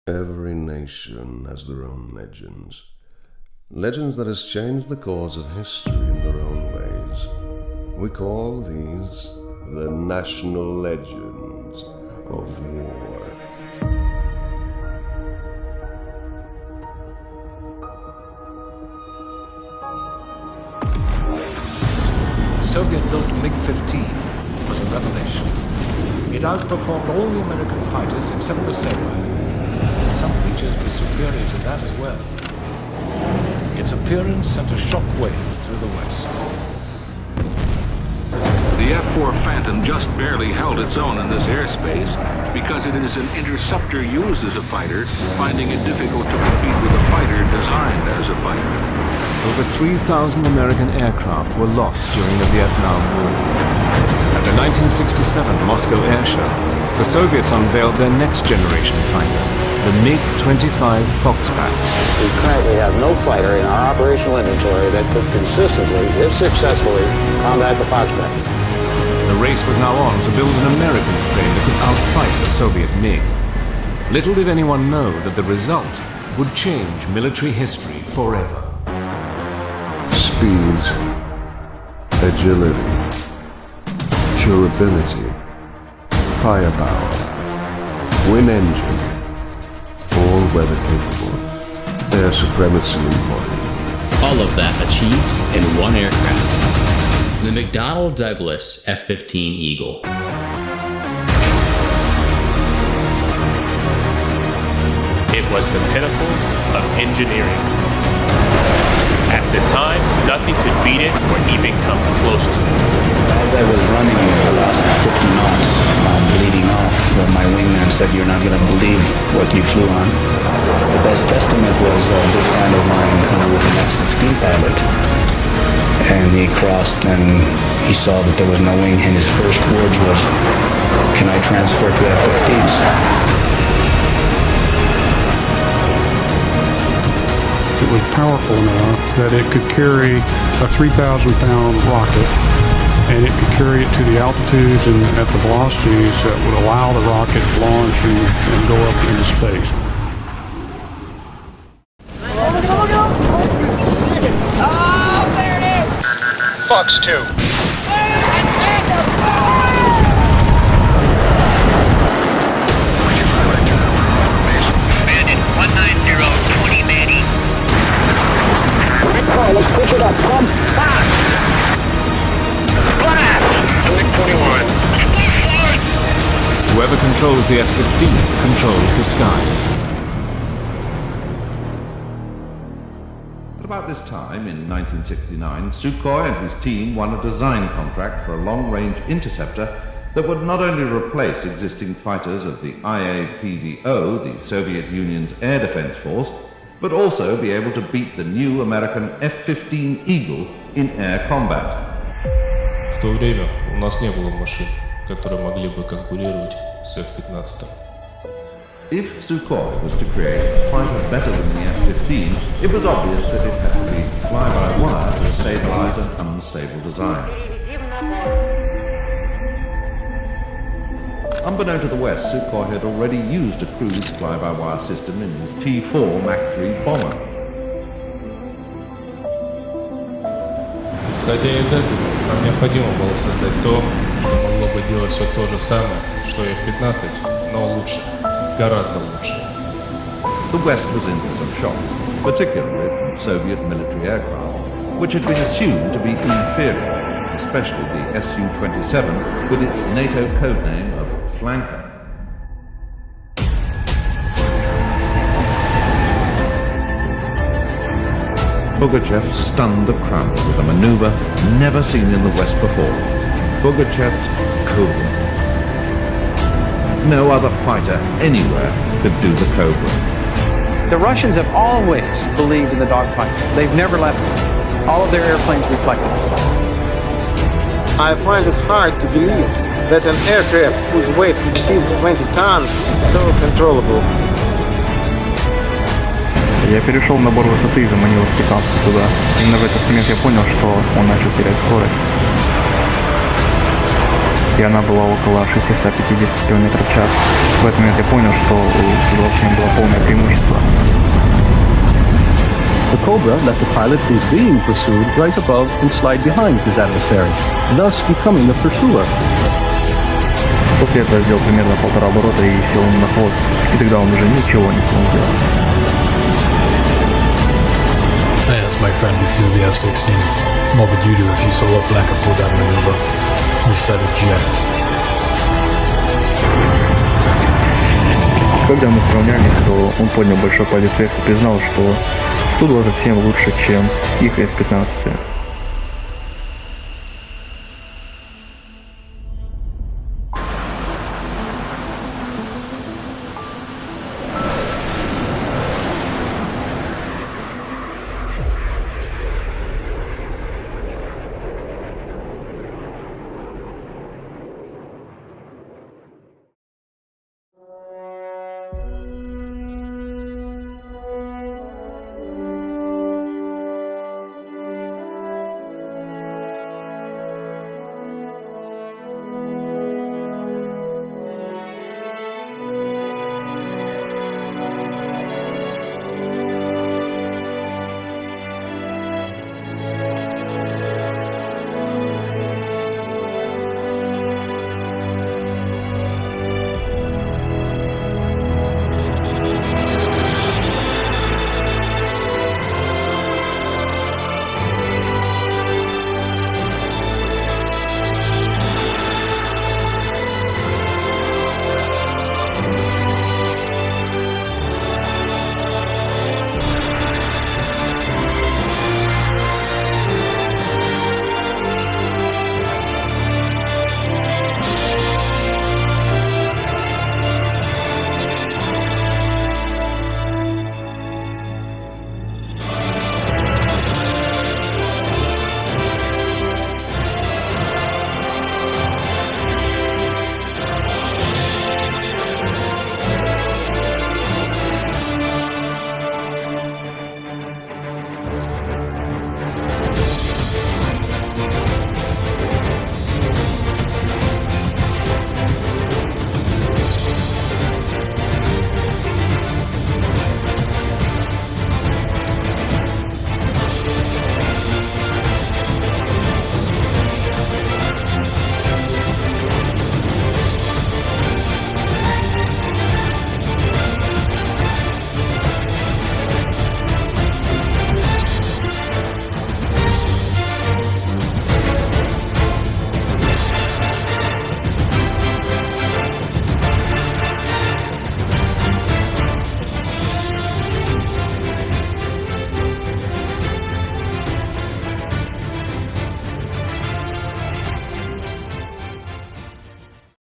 Every nation has their own legends. Legends that has changed the course of history in their own ways. We call these the national legends of war. Soviet-built MiG-15 was a revelation. It outperformed all the American fighters except for sailor. Some features were superior to that as well. Its appearance sent a shockwave through the West. The F-4 Phantom just barely held its own in this airspace because it is an interceptor used as a fighter, finding it difficult to compete with a fighter designed as a fighter. Over 3,000 American aircraft were lost during the Vietnam War. At the 1967 Moscow Air Show, the Soviets unveiled their next-generation fighter, the MiG-25 Foxbats. We currently have no fighter in our operational inventory that could consistently, if successfully, combat the Foxbat. The race was now on to build an American plane that could outfight the Soviet MiG. Little did anyone know that the result would change military history forever. Speed, agility, durability, firepower, twin engine, all weather capable, air supremacy embodied. All of that achieved in one aircraft, the McDonnell Douglas F-15 Eagle. It was the pinnacle of engineering. At the time, nothing could beat it or even come close to it. As I was running the last 50 knots, bleeding off, my wingman said, "You're not going to believe what you flew on." The best testament was a good friend of mine who was an F-16 pilot. And he crossed and he saw that there was no wing, and his first words was, "Can I transfer to F-15s?" It was powerful enough that it could carry a 3,000-pound rocket, and it could carry it to the altitudes and at the velocities that would allow the rocket to launch and go up into space. Fox 2. Let's push it up. Come fast. Blast! MiG-21. Whoever controls the F-15 controls the skies. At about this time, in 1969, Sukhoi and his team won a design contract for a long-range interceptor that would not only replace existing fighters of the IAPVO, the Soviet Union's air defense force, but also be able to beat the new American F-15 Eagle in air combat. В то время у нас не было машин, которые могли бы конкурировать с F-15. If Sukhoi was to create a fighter better than the F-15, it was obvious that it had to be fly-by-wire to stabilize an unstable design. Unbeknown to the West, Sukhoi had already used a crude fly-by-wire system in his T-4 Mach 3 bomber. Исходя из этого, нам необходимо было создать то, что могло бы делать все то же самое, что и F-15, но лучше, гораздо лучше. The West was in for some shock, particularly from Soviet military aircraft, which had been assumed to be inferior, especially the Su-27 with its NATO codename of Flanker. Pugachev stunned the crowd with a maneuver never seen in the West before. Pugachev's Cobra. No other fighter anywhere could do the Cobra. The Russians have always believed in the dogfight. They've never left it. All of their airplanes reflect it. I find it hard to believe that an aircraft whose weight exceeds 20 tons is so controllable. Я перешел в набор высоты и заманил американца туда. Именно в этот момент я понял, что он начал терять скорость. и она была около 650 км в час. В этот момент я понял, что у Су-27 было полное преимущество. The Cobra let the pilot who was being pursued right above and slide behind his adversary, thus becoming the pursuer. После этого я сделал примерно 1,5 оборота и сел ему на хвост, и тогда он уже ничего не смог сделать. I asked my friend who flew the F-16, what would you do if you saw a flanker pull that maneuver? He said eject. Когда мы сравнялись, то он поднял большой палец вверх и признал, что Су-27 лучше, чем их F-15.